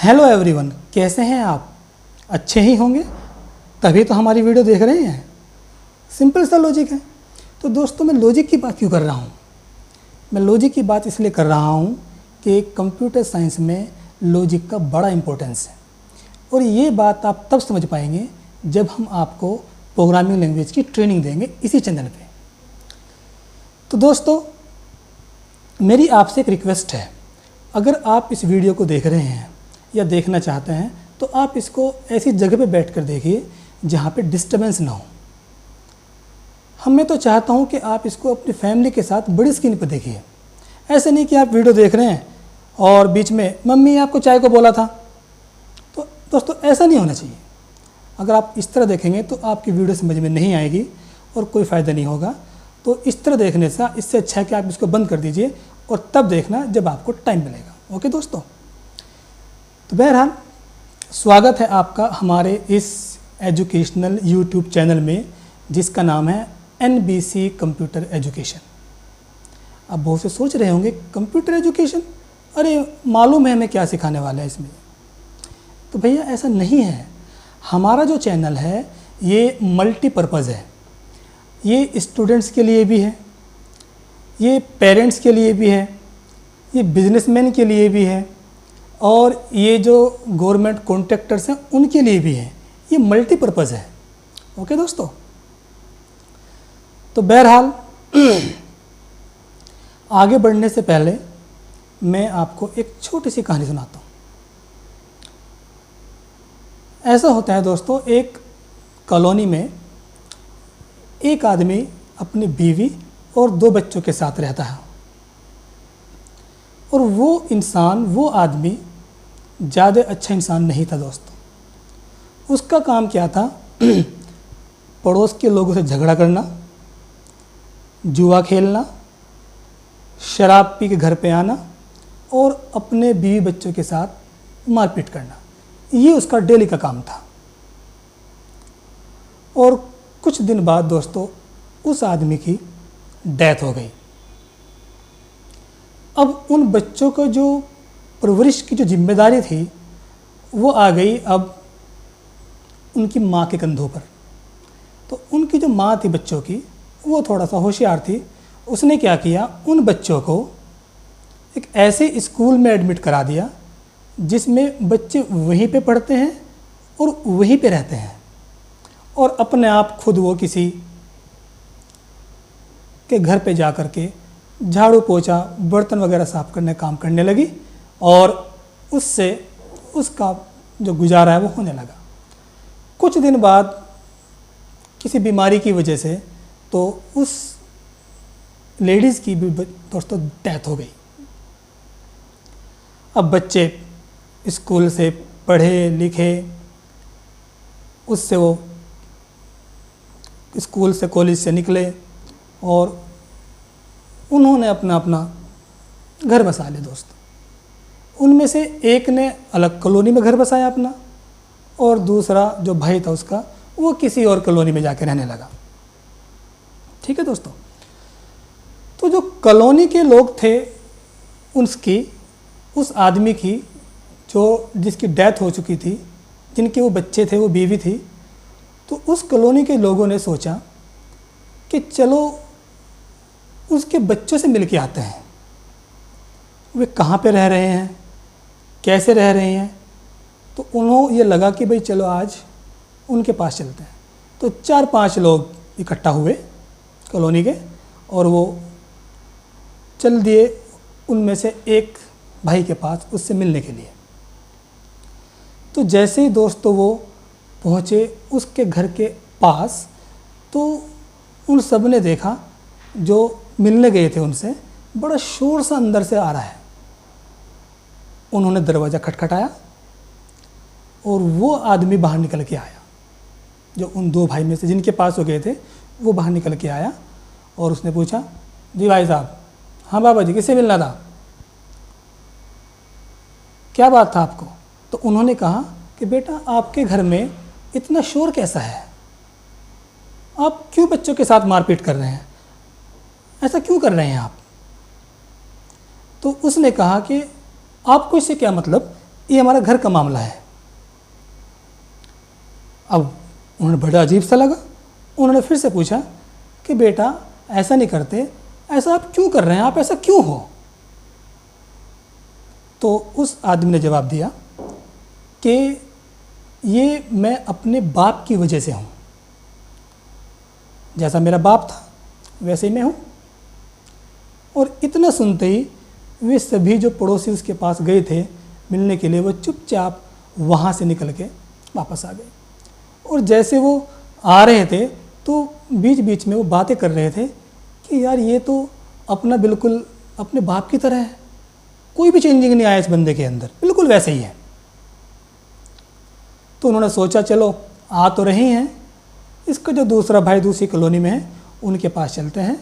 Hello everyone, कैसे हैं आप? अच्छे ही होंगे, तभी तो हमारी वीडियो देख रहे हैं। सिंपल सा लॉजिक है। तो दोस्तों, मैं लॉजिक की बात क्यों कर रहा हूँ? मैं लॉजिक की बात इसलिए कर रहा हूँ कि कंप्यूटर साइंस में लॉजिक का बड़ा इम्पोर्टेंस है, और ये बात आप तब समझ पाएंगे जब हम आपको प्रोग्रामिंग लैंग्वेज की ट्रेनिंग देंगे इसी चैनल पे। तो दोस्तों, मेरी आपसे एक रिक्वेस्ट है, अगर आप इस वीडियो को देख रहे हैं या देखना चाहते हैं तो आप इसको ऐसी जगह पे बैठकर देखिए जहाँ पे डिस्टर्बेंस ना हो। मैं तो चाहता हूँ कि आप इसको अपनी फैमिली के साथ बड़ी स्क्रीन पर देखिए। ऐसे नहीं कि आप वीडियो देख रहे हैं और बीच में मम्मी आपको चाय को बोला था। तो दोस्तों, ऐसा नहीं होना चाहिए। अगर आप इस तरह देखेंगे तो आपकी वीडियो समझ में नहीं आएगी और कोई फ़ायदा नहीं होगा। तो इस तरह देखने से इससे अच्छा है कि आप इसको बंद कर दीजिए और तब देखना जब आपको टाइम मिलेगा। ओके दोस्तों, तो बहरहाल स्वागत है आपका हमारे इस एजुकेशनल यूट्यूब चैनल में, जिसका नाम है NBC कंप्यूटर एजुकेशन। अब बहुत से सोच रहे होंगे कंप्यूटर एजुकेशन, अरे मालूम है हमें क्या सिखाने वाला है इसमें। तो भैया ऐसा नहीं है। हमारा जो चैनल है ये मल्टीपर्पज़ है। ये स्टूडेंट्स के लिए भी है, ये पेरेंट्स के लिए भी है, ये बिजनेसमैन के लिए भी है, और ये जो गवर्नमेंट कॉन्ट्रैक्टर्स हैं उनके लिए भी है। ये मल्टीपर्पज़ है। ओके दोस्तों, तो बहरहाल आगे बढ़ने से पहले मैं आपको एक छोटी सी कहानी सुनाता हूँ। ऐसा होता है दोस्तों, एक कॉलोनी में एक आदमी अपनी बीवी और 2 बच्चों के साथ रहता है, और वो आदमी ज़्यादा अच्छा इंसान नहीं था दोस्तों। उसका काम क्या था? पड़ोस के लोगों से झगड़ा करना, जुआ खेलना, शराब पी के घर पे आना और अपने बीवी बच्चों के साथ मारपीट करना। ये उसका डेली का काम था। और कुछ दिन बाद दोस्तों उस आदमी की डेथ हो गई। अब उन बच्चों को जो परवरिश की जो जिम्मेदारी थी वो आ गई अब उनकी माँ के कंधों पर। तो उनकी जो माँ थी बच्चों की, वो थोड़ा सा होशियार थी। उसने क्या किया, उन बच्चों को एक ऐसे स्कूल में एडमिट करा दिया जिसमें बच्चे वहीं पे पढ़ते हैं और वहीं पे रहते हैं, और अपने आप खुद वो किसी के घर पे जा कर के झाड़ू पोछा बर्तन वगैरह साफ करने काम करने लगी, और उससे उसका जो गुजारा है वो होने लगा। कुछ दिन बाद किसी बीमारी की वजह से तो उस लेडीज़ की भी दोस्तों डेथ हो गई। अब बच्चे स्कूल से पढ़े लिखे, उससे वो स्कूल से कॉलेज से निकले और उन्होंने अपना अपना घर बसा लिया दोस्तों। उनमें से एक ने अलग कॉलोनी में घर बसाया अपना, और दूसरा जो भाई था उसका वो किसी और कॉलोनी में जाके रहने लगा। ठीक है दोस्तों, तो जो कॉलोनी के लोग थे उस आदमी की जिसकी डेथ हो चुकी थी, जिनके वो बच्चे थे, वो बीवी थी, तो उस कॉलोनी के लोगों ने सोचा कि चलो उसके बच्चों से मिल के आते हैं, वे कहाँ पे रह रहे हैं, कैसे रह रहे हैं। तो उन्होंने ये लगा कि भाई चलो आज उनके पास चलते हैं। तो 4-5 लोग इकट्ठा हुए कॉलोनी के, और वो चल दिए उनमें से एक भाई के पास उससे मिलने के लिए। तो जैसे ही दोस्तों वो पहुँचे उसके घर के पास, तो उन सब ने देखा जो मिलने गए थे उनसे बड़ा शोर सा अंदर से आ रहा है। उन्होंने दरवाज़ा खटखटाया और वो आदमी बाहर निकल के आया, जो उन 2 भाई में से जिनके पास हो गए थे वो बाहर निकल के आया, और उसने पूछा, जी भाई साहब। हाँ बाबा जी, किससे मिलना था, क्या बात था आपको? तो उन्होंने कहा कि बेटा आपके घर में इतना शोर कैसा है, आप क्यों बच्चों के साथ मारपीट कर रहे हैं, ऐसा क्यों कर रहे हैं आप? तो उसने कहा कि आपको इससे क्या मतलब, ये हमारा घर का मामला है। अब उन्हें बड़ा अजीब सा लगा। उन्होंने फिर से पूछा कि बेटा ऐसा नहीं करते, ऐसा आप क्यों कर रहे हैं, आप ऐसा क्यों हो? तो उस आदमी ने जवाब दिया कि ये मैं अपने बाप की वजह से हूँ, जैसा मेरा बाप था वैसे ही मैं हूँ। और इतना सुनते ही वे सभी जो पड़ोसी उसके पास गए थे मिलने के लिए, वो चुपचाप वहाँ से निकल के वापस आ गए। और जैसे वो आ रहे थे तो बीच बीच में वो बातें कर रहे थे कि यार ये तो अपना बिल्कुल अपने बाप की तरह है, कोई भी चेंजिंग नहीं आया इस बंदे के अंदर, बिल्कुल वैसे ही है। तो उन्होंने सोचा चलो आ तो रहे हैं, इसका जो दूसरा भाई दूसरी कॉलोनी में है उनके पास चलते हैं,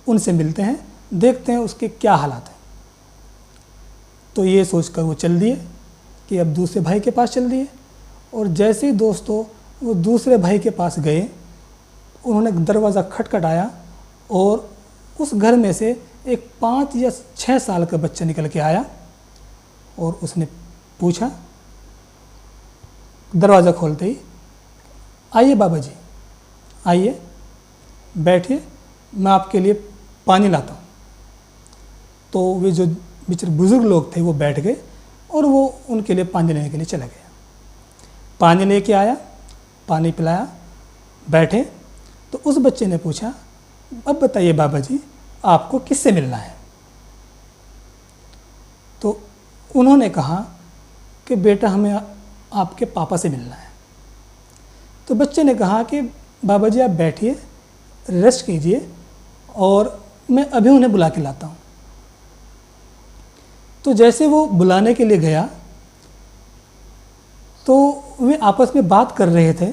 उनसे मिलते हैं, देखते हैं उसके क्या हालात हैं। तो ये सोचकर वो चल दिए कि अब दूसरे भाई के पास चल दिए। और जैसे ही दोस्तों वो दूसरे भाई के पास गए, उन्होंने दरवाज़ा खटखटाया और उस घर में से एक 5 या 6 साल का बच्चा निकल के आया और उसने पूछा दरवाज़ा खोलते ही, आइए बाबा जी, आइए बैठिए, मैं आपके लिए पानी लाता हूँ। तो वे जो बेचारे बुज़ुर्ग लोग थे वो बैठ गए और वो उनके लिए पानी लेने के लिए चला गया। पानी लेके आया, पानी पिलाया, बैठे। तो उस बच्चे ने पूछा, अब बताइए बाबा जी आपको किससे मिलना है? तो उन्होंने कहा कि बेटा हमें आपके पापा से मिलना है। तो बच्चे ने कहा कि बाबा जी आप बैठिए, रेस्ट कीजिए और मैं अभी उन्हें बुला के लाता हूँ। तो जैसे वो बुलाने के लिए गया तो वे आपस में बात कर रहे थे,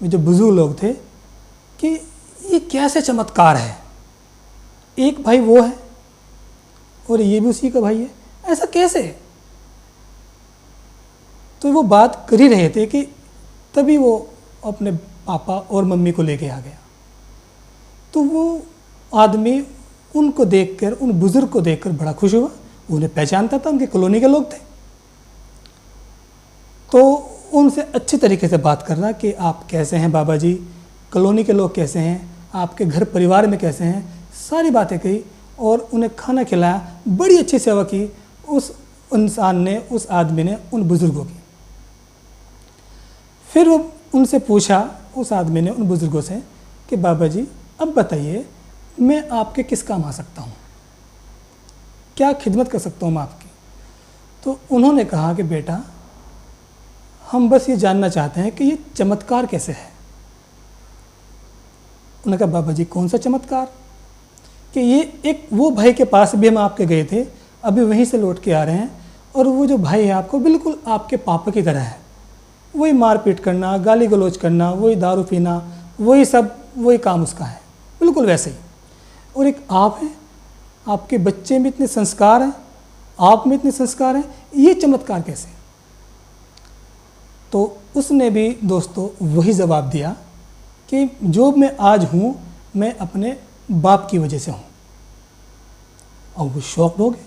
वे जो बुजुर्ग लोग थे, कि ये कैसे चमत्कार है, एक भाई वो है और ये भी उसी का भाई है, ऐसा कैसे? तो वो बात कर ही रहे थे कि तभी वो अपने पापा और मम्मी को लेके आ गया। तो वो आदमी उनको देखकर, उन बुज़ुर्ग को देखकर बड़ा खुश हुआ, उन्हें पहचानता था, उनकी कॉलोनी के लोग थे। तो उनसे अच्छी तरीके से बात करना कि आप कैसे हैं बाबा जी, कॉलोनी के लोग कैसे हैं, आपके घर परिवार में कैसे हैं, सारी बातें कही और उन्हें खाना खिलाया, बड़ी अच्छी सेवा की उस इंसान ने, उस आदमी ने उन बुज़ुर्गों की। फिर वो उनसे पूछा, उस आदमी ने उन बुज़ुर्गों से, कि बाबा जी अब बताइए मैं आपके किस काम आ सकता हूँ, क्या खिदमत कर सकता हूँ मैं आपकी? तो उन्होंने कहा कि बेटा हम बस ये जानना चाहते हैं कि ये चमत्कार कैसे है। उन्होंने कहा बाबा जी कौन सा चमत्कार? कि ये एक वो भाई के पास भी हम आपके गए थे, अभी वहीं से लौट के आ रहे हैं, और वो जो भाई है आपको बिल्कुल आपके पापा की तरह है, वही मारपीट करना, गाली गलौज करना, वही दारू पीना, वही सब, वही काम उसका है, बिल्कुल वैसे ही। और एक आप हैं, आपके बच्चे में इतने संस्कार हैं, आप में इतने संस्कार हैं, ये चमत्कार कैसे? तो उसने भी दोस्तों वही जवाब दिया कि जो मैं आज हूँ मैं अपने बाप की वजह से हूँ। और वो शौक हो गए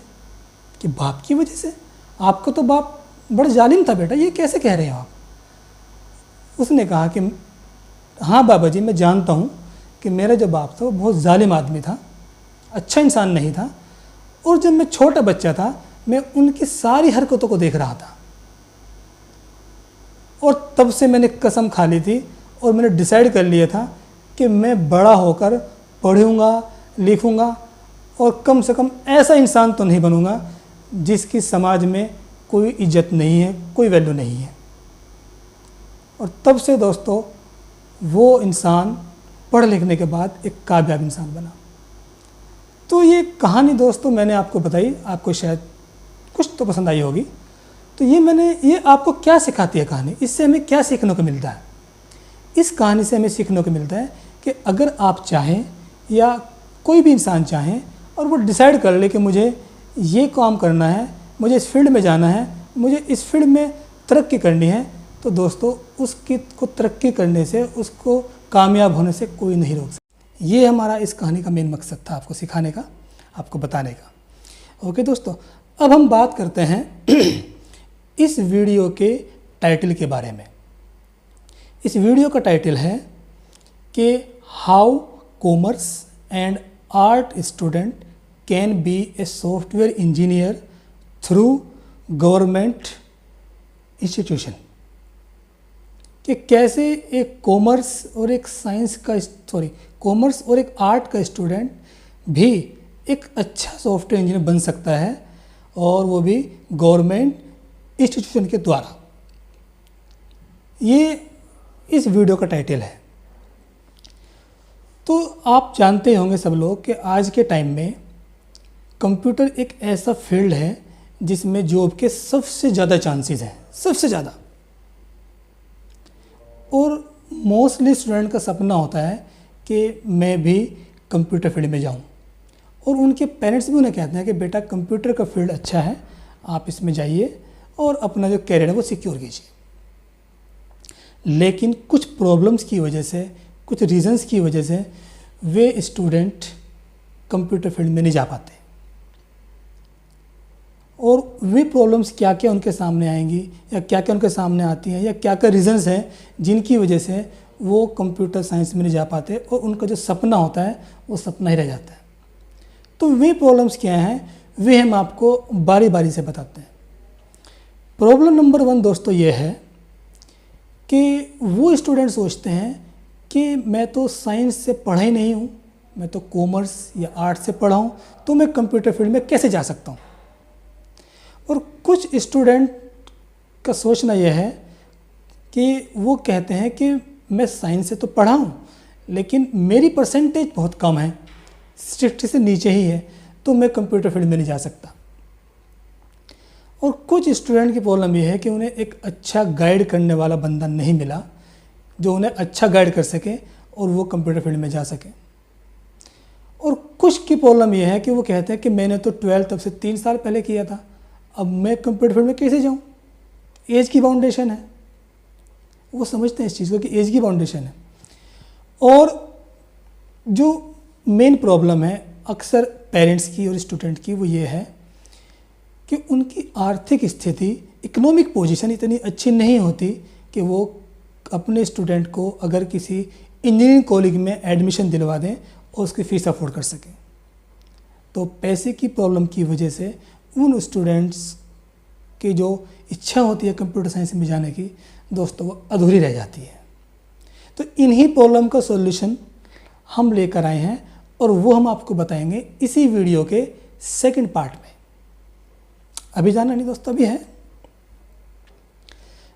कि बाप की वजह से? आपका तो बाप बड़ा जालिम था बेटा, ये कैसे कह रहे हो आप? उसने कहा कि हाँ बाबा जी मैं जानता हूँ कि मेरा जो बाप था वो बहुत जालिम आदमी था, अच्छा इंसान नहीं था, और जब मैं छोटा बच्चा था मैं उनकी सारी हरकतों को देख रहा था, और तब से मैंने कसम खा ली थी और मैंने डिसाइड कर लिया था कि मैं बड़ा होकर पढ़ूंगा, लिखूंगा और कम से कम ऐसा इंसान तो नहीं बनूंगा जिसकी समाज में कोई इज्जत नहीं है, कोई वैल्यू नहीं है। और तब से दोस्तों वो इंसान पढ़ लिखने के बाद एक कामयाब इंसान बना। तो ये कहानी दोस्तों मैंने आपको बताई, आपको शायद कुछ तो पसंद आई होगी। तो ये आपको क्या सिखाती है कहानी, इससे हमें क्या सीखने को मिलता है? इस कहानी से हमें सीखने को मिलता है कि अगर आप चाहें या कोई भी इंसान चाहें और वो डिसाइड कर ले कि मुझे ये काम करना है, मुझे इस फील्ड में जाना है, मुझे इस फील्ड में तरक्की करनी है, तो दोस्तों उसकी को तरक्की करने से, उसको कामयाब होने से कोई नहीं रोक सकता। ये हमारा इस कहानी का मेन मकसद था, आपको सिखाने का, आपको बताने का। ओके दोस्तों, अब हम बात करते हैं इस वीडियो के टाइटल के बारे में। इस वीडियो का टाइटल है कि how commerce and art student can be a software engineer through government institution. कि कैसे एक कॉमर्स और एक कॉमर्स और एक आर्ट का स्टूडेंट भी एक अच्छा सॉफ्टवेयर इंजीनियर बन सकता है, और वो भी गवर्नमेंट इंस्टीट्यूशन के द्वारा। ये इस वीडियो का टाइटल है। तो आप जानते होंगे सब लोग कि आज के टाइम में कंप्यूटर एक ऐसा फील्ड है जिसमें जॉब के सबसे ज़्यादा चांसेस हैं, सबसे ज़्यादा। और मोस्टली स्टूडेंट का सपना होता है कि मैं भी कंप्यूटर फील्ड में जाऊं, और उनके पेरेंट्स भी उन्हें कहते हैं कि बेटा कंप्यूटर का फील्ड अच्छा है, आप इसमें जाइए और अपना जो कैरियर है वो सिक्योर कीजिए। लेकिन कुछ प्रॉब्लम्स की वजह से, कुछ रीजंस की वजह से वे स्टूडेंट कंप्यूटर फील्ड में नहीं जा पाते। और वे प्रॉब्लम्स क्या क्या उनके सामने आएंगी, या क्या क्या उनके सामने आती हैं, या क्या क्या रीजंस हैं जिनकी वजह से वो कंप्यूटर साइंस में नहीं जा पाते और उनका जो सपना होता है वो सपना ही रह जाता है। तो वे प्रॉब्लम्स क्या हैं वे हम आपको बारी बारी से बताते हैं। प्रॉब्लम नंबर 1 दोस्तों ये है कि वो स्टूडेंट सोचते हैं कि मैं तो साइंस से पढ़ा ही नहीं हूँ, मैं तो कॉमर्स या आर्ट्स से पढ़ा हूँ, तो मैं कंप्यूटर फील्ड में कैसे जा सकता हूँ। और कुछ स्टूडेंट का सोचना यह है कि वो कहते हैं कि मैं साइंस से तो पढ़ा हूँ, लेकिन मेरी परसेंटेज बहुत कम है, 60 से नीचे ही है, तो मैं कंप्यूटर फील्ड में नहीं जा सकता। और कुछ स्टूडेंट की प्रॉब्लम यह है कि उन्हें एक अच्छा गाइड करने वाला बंदा नहीं मिला जो उन्हें अच्छा गाइड कर सके और वो कंप्यूटर फील्ड में जा सके। और कुछ की प्रॉब्लम यह है कि वो कहते हैं कि मैंने तो 12th तब से 3 साल पहले किया था, अब मैं कंप्यूटर फील्ड में कैसे जाऊँ, एज की बाउंडेशन है। वो समझते हैं इस चीज़ को कि एज की बाउंडेशन है। और जो मेन प्रॉब्लम है अक्सर पेरेंट्स की और स्टूडेंट की वो ये है कि उनकी आर्थिक स्थिति, इकोनॉमिक पोजीशन इतनी अच्छी नहीं होती कि वो अपने स्टूडेंट को अगर किसी इंजीनियरिंग कॉलेज में एडमिशन दिलवा दें और उसकी फ़ीस अफोर्ड कर सकें। तो पैसे की प्रॉब्लम की वजह से उन स्टूडेंट्स की जो इच्छा होती है कंप्यूटर साइंस में जाने की दोस्तों वो अधूरी रह जाती है। तो इन्हीं प्रॉब्लम का सॉल्यूशन हम लेकर आए हैं और वो हम आपको बताएंगे इसी वीडियो के सेकंड पार्ट में। अभी जाना नहीं दोस्तों, अभी है।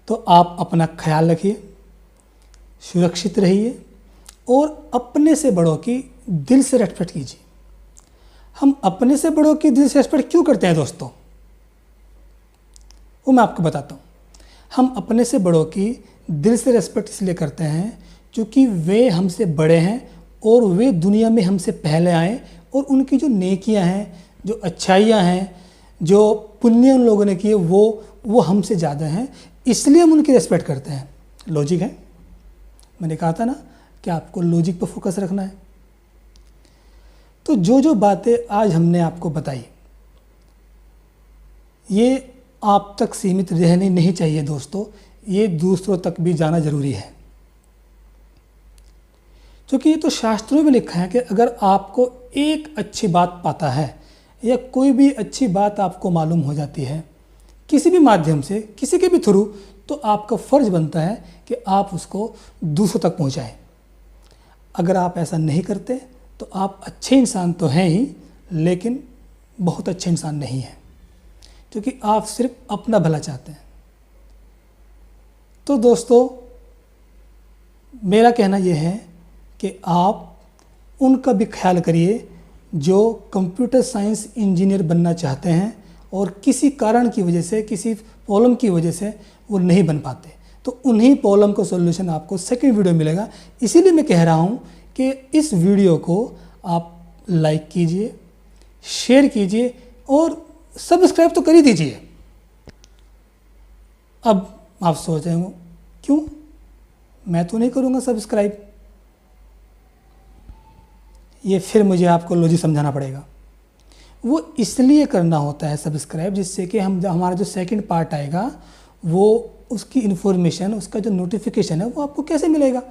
तो आप अपना ख्याल रखिए, सुरक्षित रहिए और अपने से बड़ों की दिल से रेस्पेक्ट कीजिए। हम अपने से बड़ों की दिल से रेस्पेक्ट क्यों करते हैं दोस्तों, वो मैं आपको बताता हूँ। हम अपने से बड़ों की दिल से रेस्पेक्ट इसलिए करते हैं क्योंकि वे हमसे बड़े हैं और वे दुनिया में हमसे पहले आए, और उनकी जो नेकियां हैं, जो अच्छाइयां हैं, जो पुण्य उन लोगों ने किए वो हमसे ज़्यादा हैं, इसलिए हम उनकी रेस्पेक्ट करते हैं। लॉजिक है, मैंने कहा था ना कि आपको लॉजिक पर फोकस रखना है। तो जो बातें आज हमने आपको बताई ये आप तक सीमित रहनी नहीं चाहिए दोस्तों, ये दूसरों तक भी जाना जरूरी है। क्योंकि ये तो शास्त्रों में लिखा है कि अगर आपको एक अच्छी बात पाता है या कोई भी अच्छी बात आपको मालूम हो जाती है किसी भी माध्यम से, किसी के भी थ्रू, तो आपका फ़र्ज बनता है कि आप उसको दूसरों तक पहुंचाएं। अगर आप ऐसा नहीं करते तो आप अच्छे इंसान तो हैं ही, लेकिन बहुत अच्छे इंसान नहीं हैं, क्योंकि आप सिर्फ अपना भला चाहते हैं। तो दोस्तों मेरा कहना यह है कि आप उनका भी ख्याल करिए जो कंप्यूटर साइंस इंजीनियर बनना चाहते हैं और किसी कारण की वजह से, किसी प्रॉब्लम की वजह से वो नहीं बन पाते। तो उन्हीं प्रॉब्लम का सॉल्यूशन आपको सेकंड वीडियो मिलेगा। इसीलिए मैं कह रहा हूँ कि इस वीडियो को आप लाइक कीजिए, शेयर कीजिए और सब्सक्राइब तो कर ही दीजिए। अब आप सोच रहे हो क्यों, मैं तो नहीं करूँगा सब्सक्राइब। ये फिर मुझे आपको लॉजिक समझाना पड़ेगा। वो इसलिए करना होता है सब्सक्राइब, जिससे कि हम हमारा जो सेकंड पार्ट आएगा वो उसकी इन्फॉर्मेशन, उसका जो नोटिफिकेशन है वो आपको कैसे मिलेगा।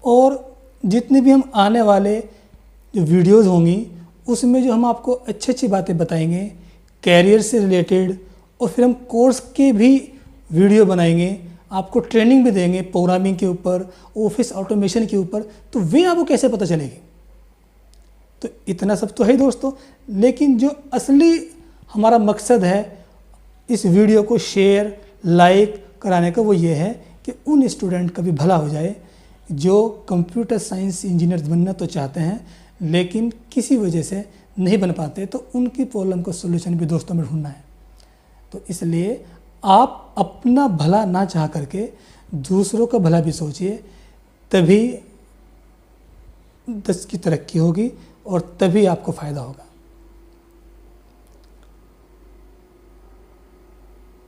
और जितने भी हम आने वाले जो वीडियोस होंगी उसमें जो हम आपको अच्छी अच्छी बातें बताएंगे कैरियर से रिलेटेड, और फिर हम कोर्स के भी वीडियो बनाएंगे, आपको ट्रेनिंग भी देंगे प्रोग्रामिंग के ऊपर, ऑफिस ऑटोमेशन के ऊपर, तो वे आपको कैसे पता चलेगी। तो इतना सब तो है दोस्तों, लेकिन जो असली हमारा मकसद है इस वीडियो को शेयर लाइक कराने का वो ये है कि उन स्टूडेंट का भी भला हो जाए जो कंप्यूटर साइंस इंजीनियर बनना तो चाहते हैं लेकिन किसी वजह से नहीं बन पाते, तो उनकी प्रॉब्लम का सोल्यूशन भी दोस्तों में ढूंढना है। तो इसलिए आप अपना भला ना चाह करके दूसरों का भला भी सोचिए, तभी देश की तरक्की होगी और तभी आपको फ़ायदा होगा।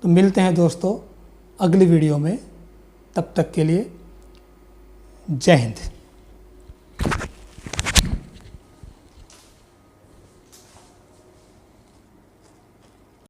तो मिलते हैं दोस्तों अगली वीडियो में, तब तक के लिए जय हिंद।